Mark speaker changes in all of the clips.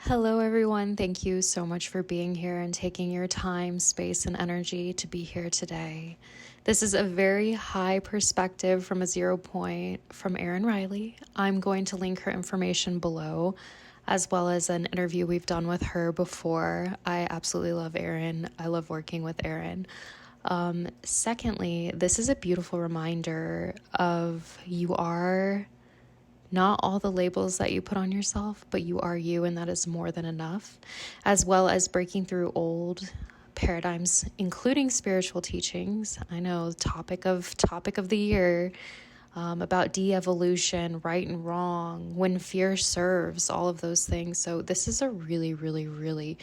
Speaker 1: Hello, everyone. Thank you so much for being here and taking your time, space, and energy to be here today. This is a very high perspective from a 0 point from Erin Riley. I'm going to link her information below, as well as an interview we've done with her before. I absolutely love Erin. I love working with Erin. Secondly, this is a beautiful reminder of you are not all the labels that you put on yourself, but you are you, and that is more than enough, as well as breaking through old paradigms, including spiritual teachings. I know topic of the year, about de-evolution, right and wrong, when fear serves, all of those things. So this is a really, really, really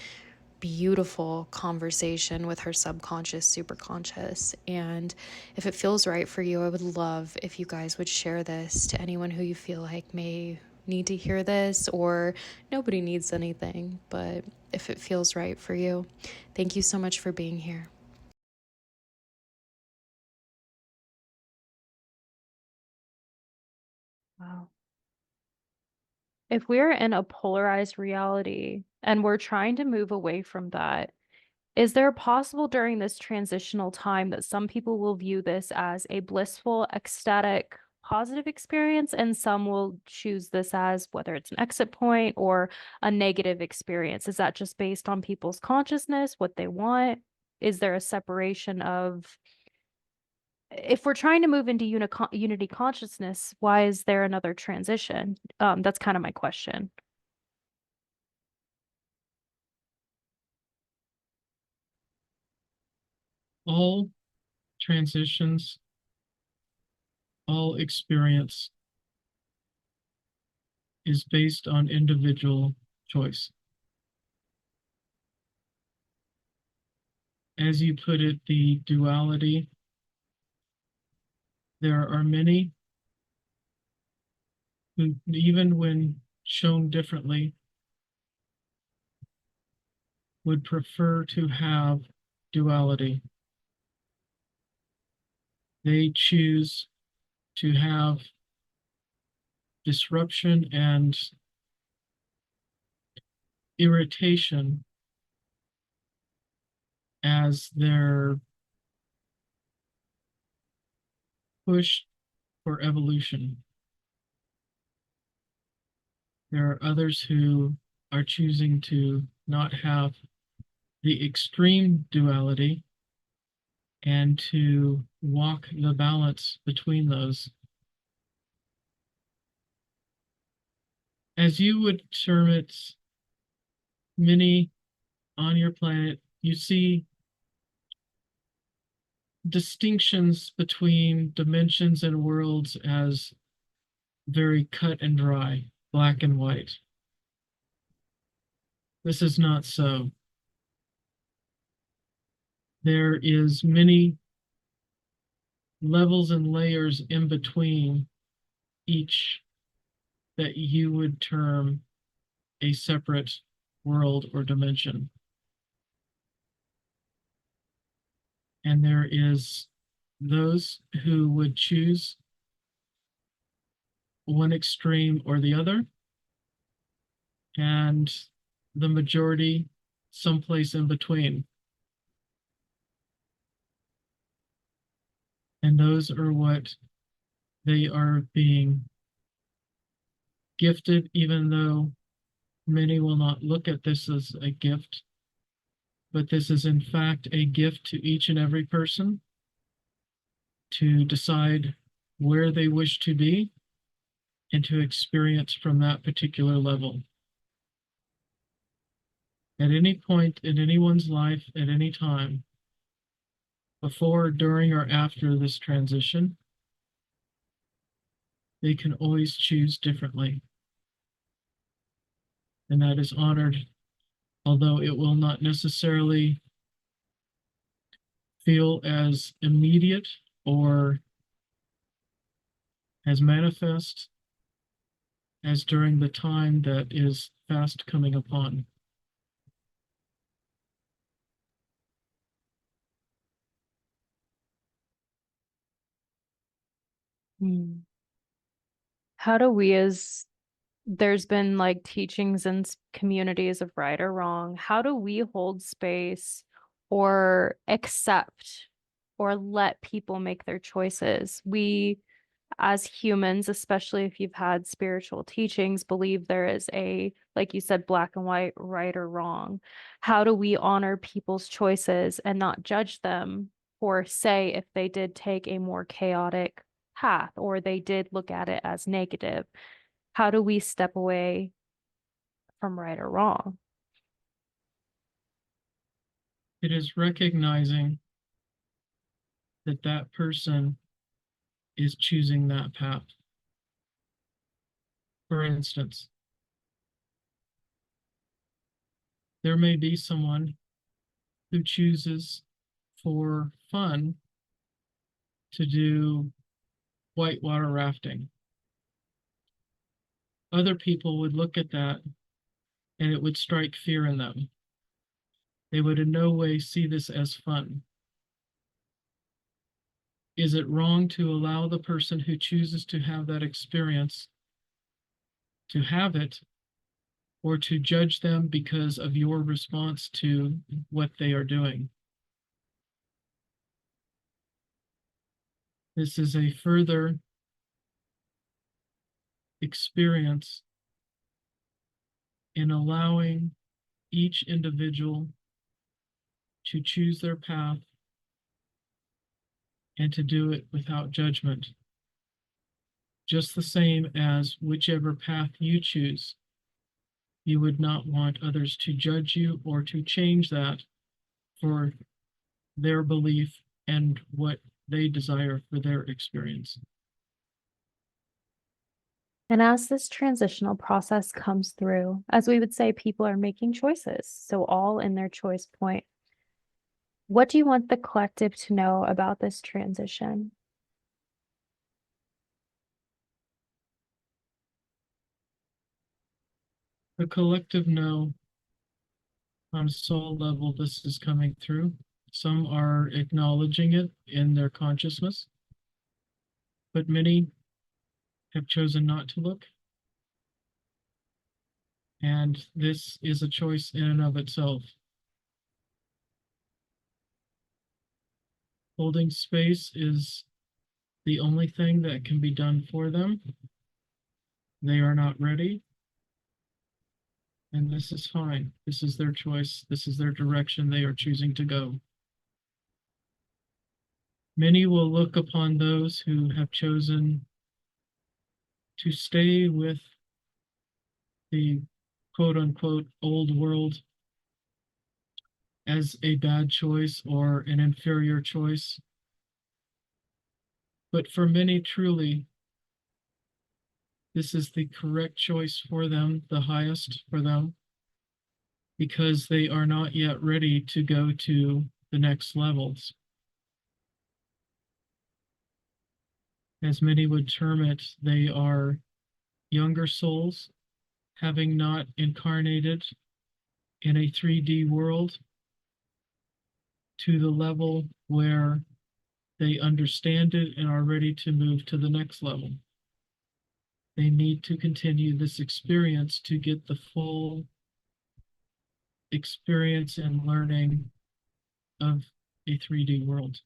Speaker 1: beautiful conversation with her subconscious, superconscious. And if it feels right for you, I would love if you guys would share this to anyone who you feel like may need to hear this, or nobody needs anything, but if it feels right for you. Thank you so much for being here.
Speaker 2: Wow. If we're in a polarized reality and we're trying to move away from that, is there possible during this transitional time that some people will view this as a blissful, ecstatic, positive experience, and some will choose this as whether it's an exit point or a negative experience? Is that just based on people's consciousness, what they want? Is there a separation of if we're trying to move into unity consciousness, why is there another transition? That's kind of my question.
Speaker 3: All transitions, all experience is based on individual choice. As you put it, the duality, there are many who, even when shown differently, would prefer to have duality. They choose to have disruption and irritation as their push for evolution. There are others who are choosing to not have the extreme duality and to walk the balance between those. As you would term it, many on your planet, you see distinctions between dimensions and worlds as very cut and dry, black and white. This is not so. There is many levels and layers in between each that you would term a separate world or dimension. And there is those who would choose one extreme or the other, and the majority someplace in between. And those are what they are being gifted, even though many will not look at this as a gift. But this is, in fact, a gift to each and every person to decide where they wish to be and to experience from that particular level. At any point in anyone's life, at any time, before, during, or after this transition, they can always choose differently. And that is honored, although it will not necessarily feel as immediate or as manifest as during the time that is fast coming upon.
Speaker 2: Hmm. How do we as there's been like teachings and communities of right or wrong. How do we hold space or accept or let people make their choices? We, as humans, especially if you've had spiritual teachings, believe there is a, like you said, black and white, right or wrong. How do we honor people's choices and not judge them for, say, if they did take a more chaotic path or they did look at it as negative? How do we step away from right or wrong?
Speaker 3: It is recognizing that that person is choosing that path. For instance, there may be someone who chooses for fun to do whitewater rafting. Other people would look at that and it would strike fear in them. They would in no way see this as fun. Is it wrong to allow the person who chooses to have that experience to have it, or to judge them because of your response to what they are doing? This is a further experience in allowing each individual to choose their path and to do it without judgment. Just the same as whichever path you choose, you would not want others to judge you or to change that for their belief and what they desire for their experience.
Speaker 2: And as this transitional process comes through, as we would say, people are making choices, so all in their choice point. What do you want the collective to know about this transition?
Speaker 3: The collective know on soul level this is coming through. Some are acknowledging it in their consciousness, but many have chosen not to look. And this is a choice in and of itself. Holding space is the only thing that can be done for them. They are not ready. And this is fine. This is their choice. This is their direction they are choosing to go. Many will look upon those who have chosen to stay with the quote unquote old world as a bad choice or an inferior choice. But for many, truly, this is the correct choice for them, the highest for them, because they are not yet ready to go to the next levels. As many would term it, they are younger souls, having not incarnated in a 3D world to the level where they understand it and are ready to move to the next level. They need to continue this experience to get the full experience and learning of a 3D world.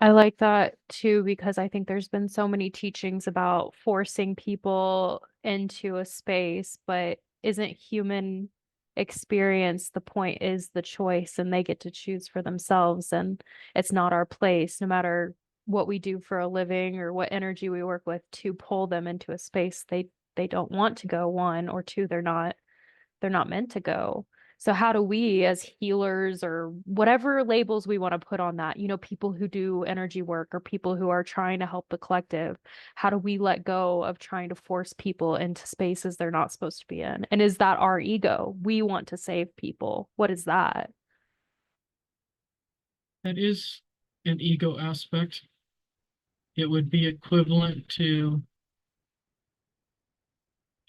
Speaker 2: I like that too, because I think there's been so many teachings about forcing people into a space, but isn't human experience the point is the choice and they get to choose for themselves and it's not our place, no matter what we do for a living or what energy we work with to pull them into a space they don't want to go, one, or two, they're not meant to go. So how do we as healers or whatever labels we want to put on that, people who do energy work or people who are trying to help the collective, how do we let go of trying to force people into spaces they're not supposed to be in? And is that our ego? We want to save people. What is that?
Speaker 3: That is an ego aspect. It would be equivalent to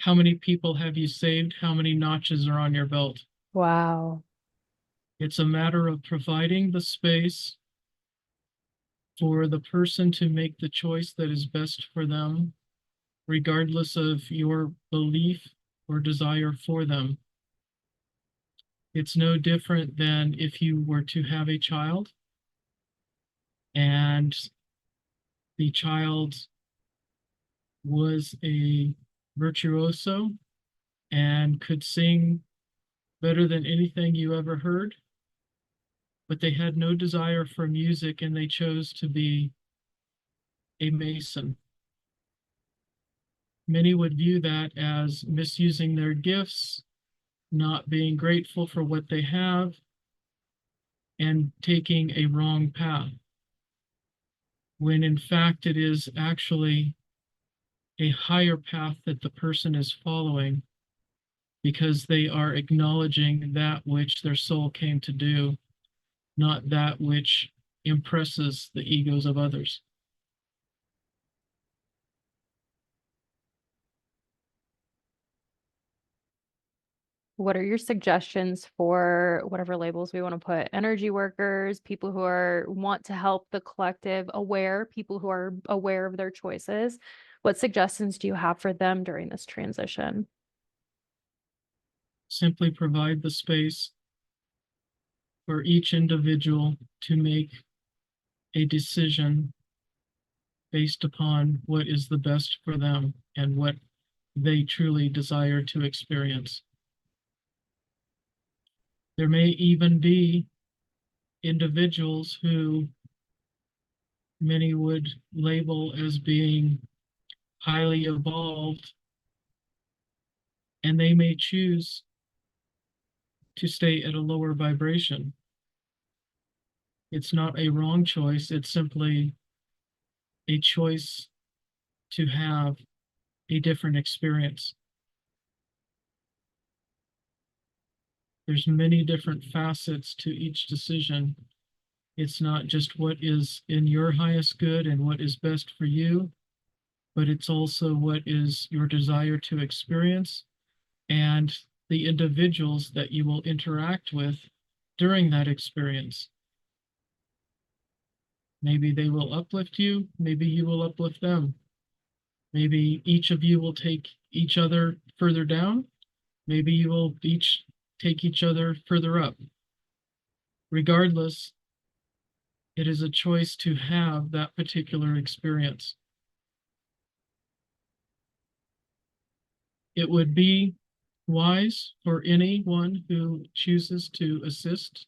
Speaker 3: how many people have you saved, how many notches are on your belt.
Speaker 2: Wow.
Speaker 3: It's a matter of providing the space for the person to make the choice that is best for them, regardless of your belief or desire for them. It's no different than if you were to have a child and the child was a virtuoso and could sing better than anything you ever heard, but they had no desire for music and they chose to be a mason. Many would view that as misusing their gifts, not being grateful for what they have, and taking a wrong path, when in fact it is actually a higher path that the person is following because they are acknowledging that which their soul came to do, not that which impresses the egos of others.
Speaker 2: What are your suggestions for whatever labels we want to put? Energy workers, people who want to help the collective, aware, people who are aware of their choices. What suggestions do you have for them during this transition?
Speaker 3: Simply provide the space for each individual to make a decision based upon what is the best for them and what they truly desire to experience. There may even be individuals who many would label as being highly evolved, and they may choose to stay at a lower vibration. It's not a wrong choice, it's simply a choice to have a different experience. There's many different facets to each decision. It's not just what is in your highest good and what is best for you, but it's also what is your desire to experience and the individuals that you will interact with during that experience. Maybe they will uplift you, maybe you will uplift them. Maybe each of you will take each other further down, maybe you will each take each other further up. Regardless, it is a choice to have that particular experience. It would be wise for anyone who chooses to assist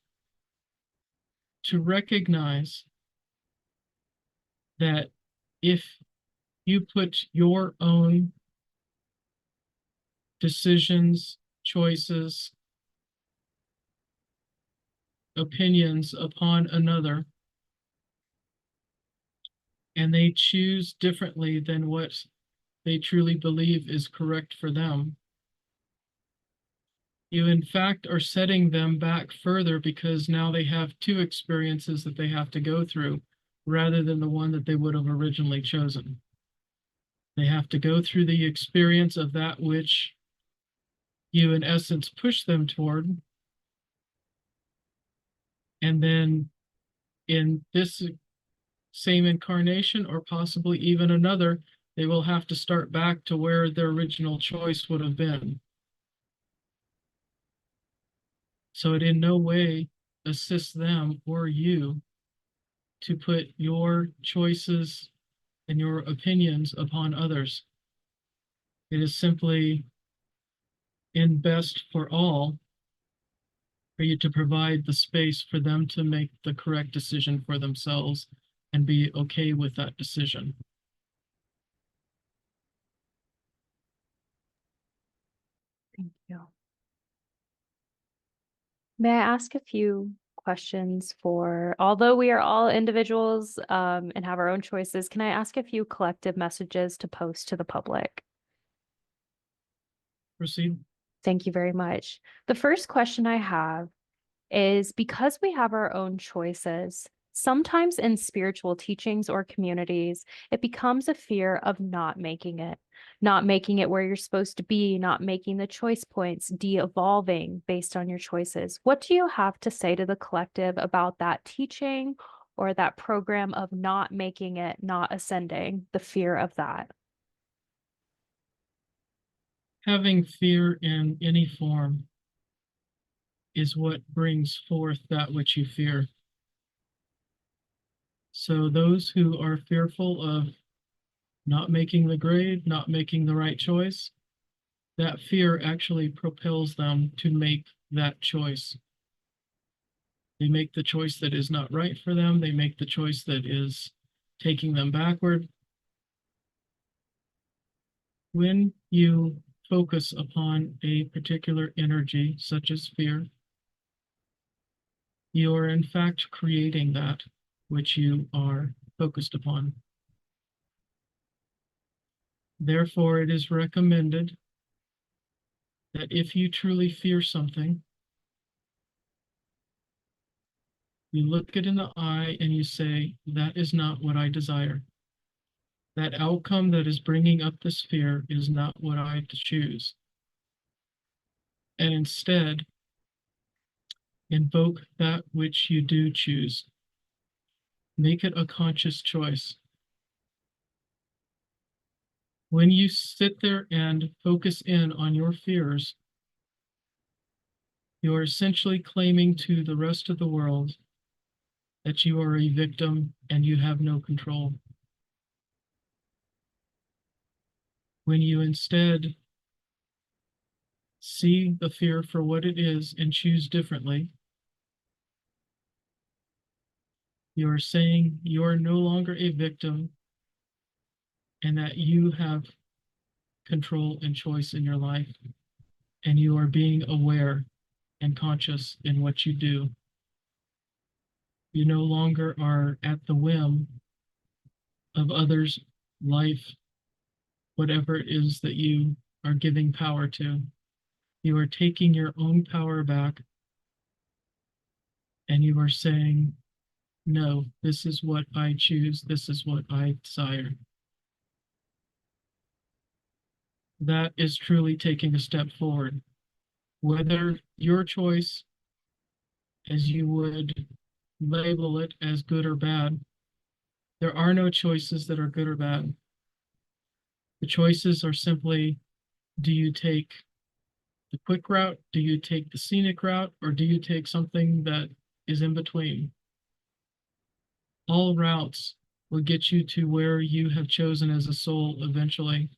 Speaker 3: to recognize that if you put your own decisions, choices, opinions upon another, and they choose differently than what they truly believe is correct for them, you in fact are setting them back further because now they have two experiences that they have to go through rather than the one that they would have originally chosen. They have to go through the experience of that which you in essence push them toward. And then in this same incarnation or possibly even another, they will have to start back to where their original choice would have been. So it in no way assists them or you to put your choices and your opinions upon others. It is simply in best for all for you to provide the space for them to make the correct decision for themselves and be okay with that decision.
Speaker 2: Thank you. May I ask a few questions although we are all individuals and have our own choices, can I ask a few collective messages to post to the public?
Speaker 3: Proceed.
Speaker 2: Thank you very much. The first question I have is, because we have our own choices, sometimes in spiritual teachings or communities, it becomes a fear of not making it where you're supposed to be, not making the choice points, de-evolving based on your choices. What do you have to say to the collective about that teaching or that program of not making it, not ascending, the fear of that?
Speaker 3: Having fear in any form is what brings forth that which you fear. So those who are fearful of not making the grade, not making the right choice, that fear actually propels them to make that choice. They make the choice that is not right for them. They make the choice that is taking them backward. When you focus upon a particular energy, such as fear, you are in fact creating that which you are focused upon. Therefore, it is recommended that if you truly fear something, you look it in the eye and you say, that is not what I desire. That outcome that is bringing up this fear is not what I choose. And instead, invoke that which you do choose. Make it a conscious choice. When you sit there and focus in on your fears, you are essentially claiming to the rest of the world that you are a victim and you have no control. When you instead see the fear for what it is and choose differently, you are saying you are no longer a victim and that you have control and choice in your life, and you are being aware and conscious in what you do. You no longer are at the whim of others' life, whatever it is that you are giving power to. You are taking your own power back and you are saying, no, this is what I choose, this is what I desire. That is truly taking a step forward. Whether your choice, as you would label it as good or bad, there are no choices that are good or bad. The choices are simply, do you take the quick route? Do you take the scenic route? Or do you take something that is in between? All routes will get you to where you have chosen as a soul eventually.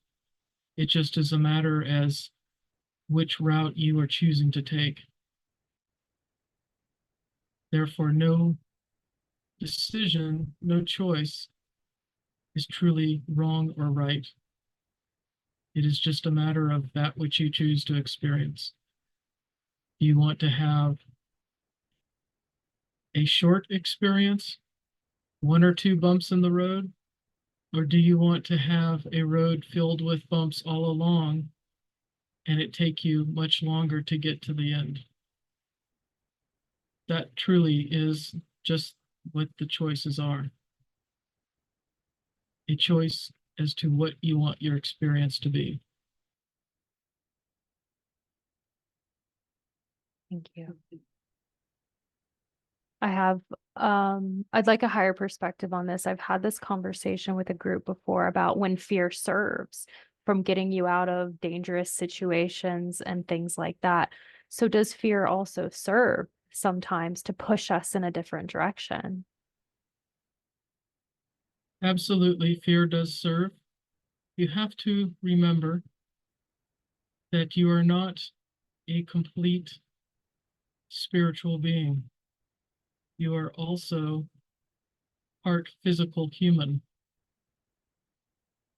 Speaker 3: It just is a matter as which route you are choosing to take. Therefore, no decision, no choice is truly wrong or right. It is just a matter of that which you choose to experience. Do you want to have a short experience, one or two bumps in the road? Or do you want to have a road filled with bumps all along and it take you much longer to get to the end? That truly is just what the choices are. A choice as to what you want your experience to be.
Speaker 2: Thank you. I have, I'd like a higher perspective on this. I've had this conversation with a group before about when fear serves from getting you out of dangerous situations and things like that. So does fear also serve sometimes to push us in a different direction?
Speaker 3: Absolutely, fear does serve. You have to remember that you are not a complete spiritual being. You are also part physical human.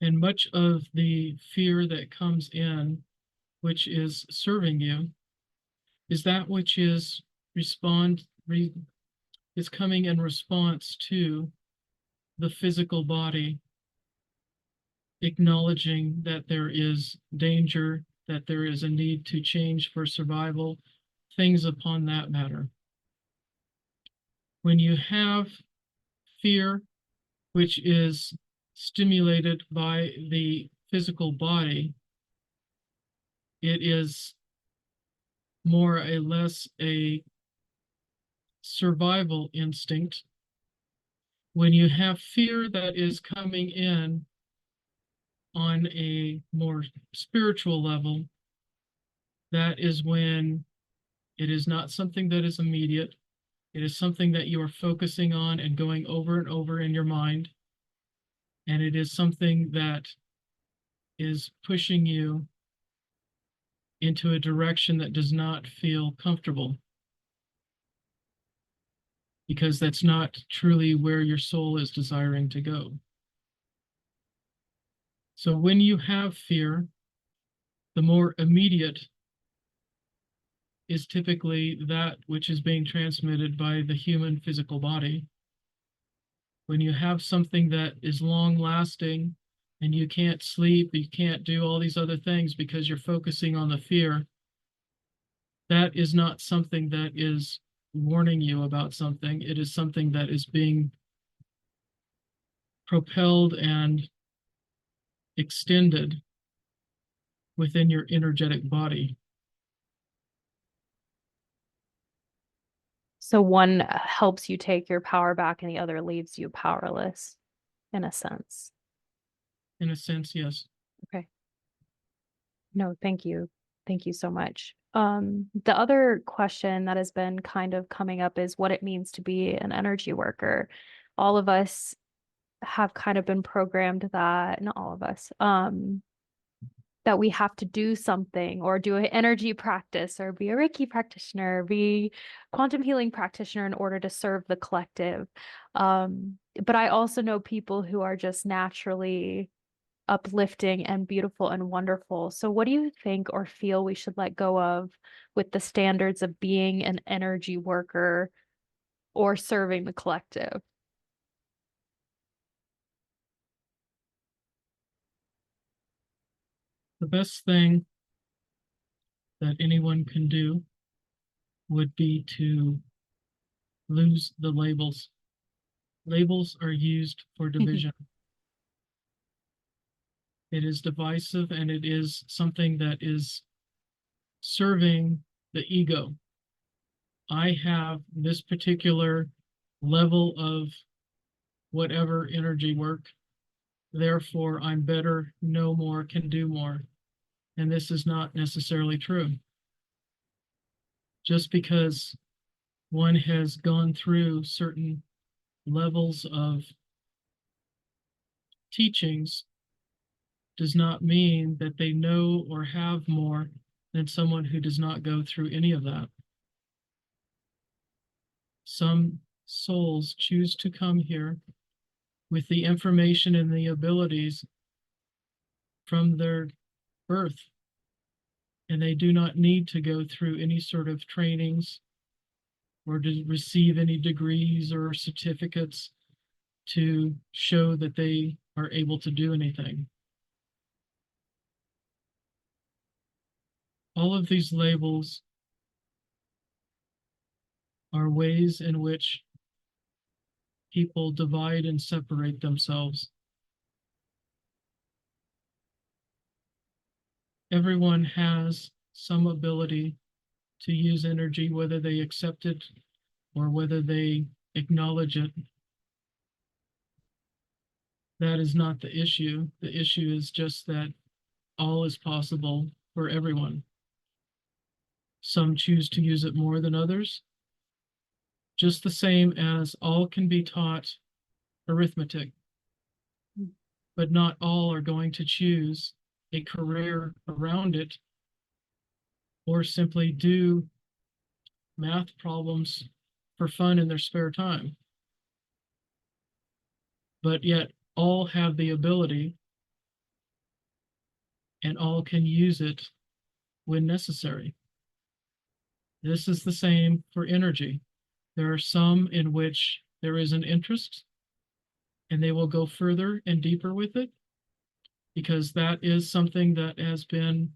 Speaker 3: And much of the fear that comes in, which is serving you, is that which is is coming in response to the physical body, acknowledging that there is danger, that there is a need to change for survival, things upon that matter. When you have fear, which is stimulated by the physical body, it is more or less a survival instinct When you have fear that is coming in on a more spiritual level, that is when it is not something that is immediate. It is something that you are focusing on and going over and over in your mind. And it is something that is pushing you into a direction that does not feel comfortable, because that's not truly where your soul is desiring to go. So when you have fear, the more immediate is typically that which is being transmitted by the human physical body. When you have something that is long lasting and you can't sleep, you can't do all these other things because you're focusing on the fear, that is not something that is warning you about something. It is something that is being propelled and extended within your energetic body.
Speaker 2: So one helps you take your power back and the other leaves you powerless, in a sense.
Speaker 3: In a sense, yes.
Speaker 2: Okay. No, thank you. Thank you so much. The other question that has been kind of coming up is what it means to be an energy worker. All of us have kind of been programmed that, not all of us, that we have to do something or do an energy practice or be a Reiki practitioner, be quantum healing practitioner in order to serve the collective. But I also know people who are just naturally uplifting and beautiful and wonderful. So what do you think or feel we should let go of with the standards of being an energy worker or serving the collective?
Speaker 3: The best thing that anyone can do would be to lose the labels. Labels are used for division. It is divisive, and it is something that is serving the ego. I have this particular level of whatever energy work, therefore I'm better, know more, can do more. And this is not necessarily true. Just because one has gone through certain levels of teachings does not mean that they know or have more than someone who does not go through any of that. Some souls choose to come here with the information and the abilities from their birth, and they do not need to go through any sort of trainings or to receive any degrees or certificates to show that they are able to do anything. All of these labels are ways in which people divide and separate themselves. Everyone has some ability to use energy, whether they accept it or whether they acknowledge it. That is not the issue. The issue is just that all is possible for everyone. Some choose to use it more than others, just the same as all can be taught arithmetic, but not all are going to choose a career around it or simply do math problems for fun in their spare time. But yet all have the ability and all can use it when necessary. This is the same for energy. There are some in which there is an interest and they will go further and deeper with it because that is something that has been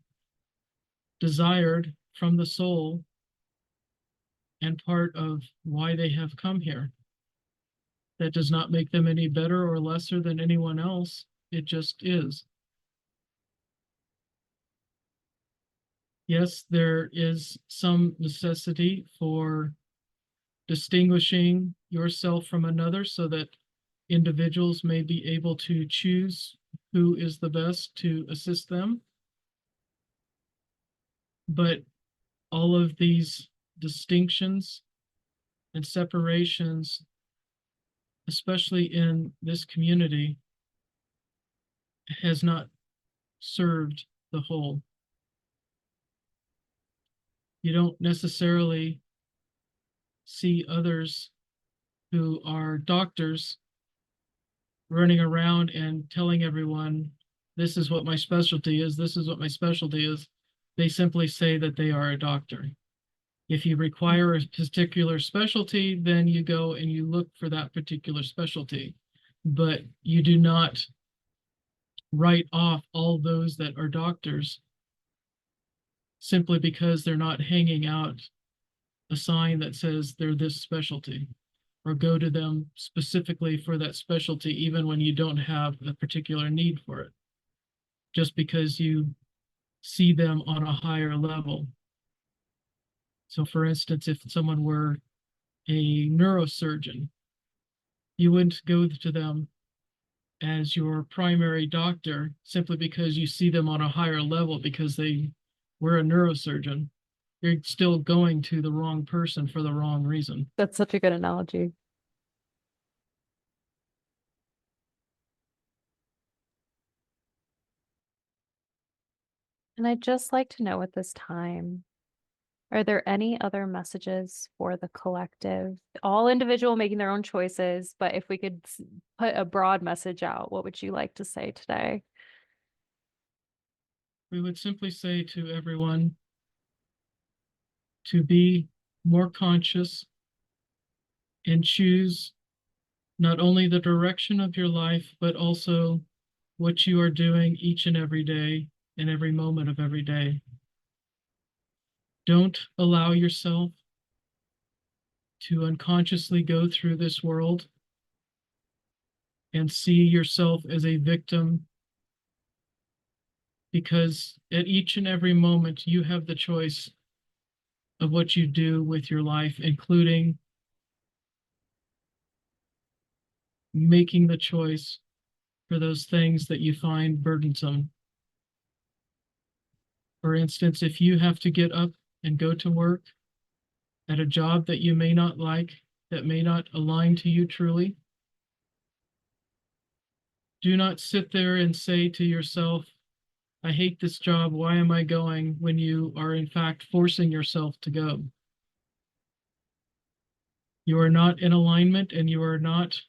Speaker 3: desired from the soul and part of why they have come here. That does not make them any better or lesser than anyone else. It just is. Yes, there is some necessity for distinguishing yourself from another so that individuals may be able to choose who is the best to assist them. But all of these distinctions and separations, especially in this community, has not served the whole. You don't necessarily see others who are doctors running around and telling everyone, this is what my specialty is, this is what my specialty is. They simply say that they are a doctor. If you require a particular specialty, then you go and you look for that particular specialty. But you do not write off all those that are doctors simply because they're not hanging out a sign that says they're this specialty, or go to them specifically for that specialty, even when you don't have a particular need for it, just because you see them on a higher level. So for instance, if someone were a neurosurgeon, you wouldn't go to them as your primary doctor simply because you see them on a higher level because they were a neurosurgeon. You're still going to the wrong person for the wrong reason.
Speaker 2: That's such a good analogy. And I'd just like to know at this time, are there any other messages for the collective? All individual making their own choices, but if we could put a broad message out, what would you like to say today?
Speaker 3: We would simply say to everyone to be more conscious and choose not only the direction of your life, but also what you are doing each and every day and every moment of every day. Don't allow yourself to unconsciously go through this world and see yourself as a victim, because at each and every moment you have the choice of what you do with your life, including making the choice for those things that you find burdensome. For instance, if you have to get up and go to work at a job that you may not like, that may not align to you truly, do not sit there and say to yourself, I hate this job, why am I going, when you are in fact forcing yourself to go. You are not in alignment and you are not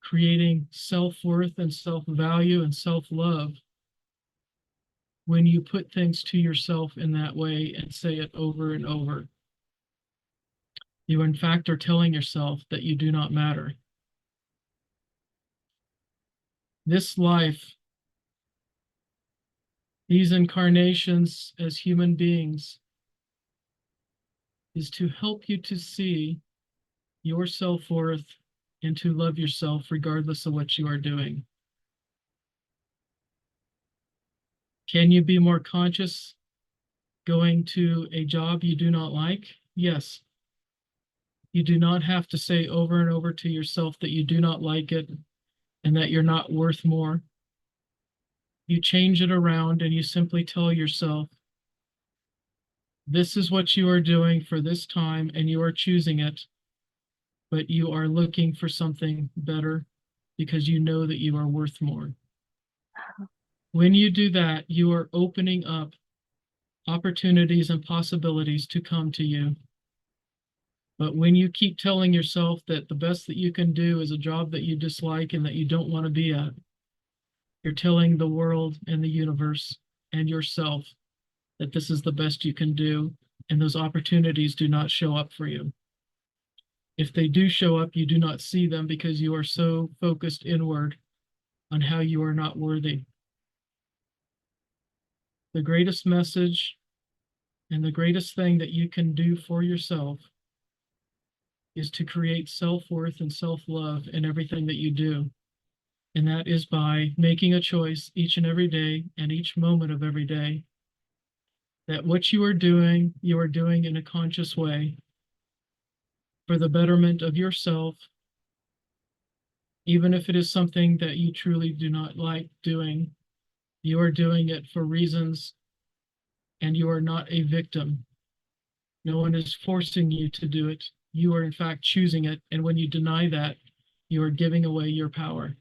Speaker 3: creating self-worth and self-value and self-love when you put things to yourself in that way and say it over and over. You, in fact, are telling yourself that you do not matter. This life, these incarnations as human beings, is to help you to see your self-worth and to love yourself regardless of what you are doing. Can you be more conscious going to a job you do not like? Yes. You do not have to say over and over to yourself that you do not like it and that you're not worth more. You change it around and you simply tell yourself, this is what you are doing for this time and you are choosing it, but you are looking for something better because you know that you are worth more. When you do that, you are opening up opportunities and possibilities to come to you. But when you keep telling yourself that the best that you can do is a job that you dislike and that you don't want to be at, you're telling the world and the universe and yourself that this is the best you can do, and those opportunities do not show up for you. If they do show up, you do not see them because you are so focused inward on how you are not worthy. The greatest message and the greatest thing that you can do for yourself is to create self-worth and self-love in everything that you do. And that is by making a choice each and every day and each moment of every day that what you are doing in a conscious way for the betterment of yourself Even if it is something that you truly do not like doing, you are doing it for reasons and you are not a victim. No one is forcing you to do it. You are, in fact, choosing it. And when you deny that, you are giving away your power.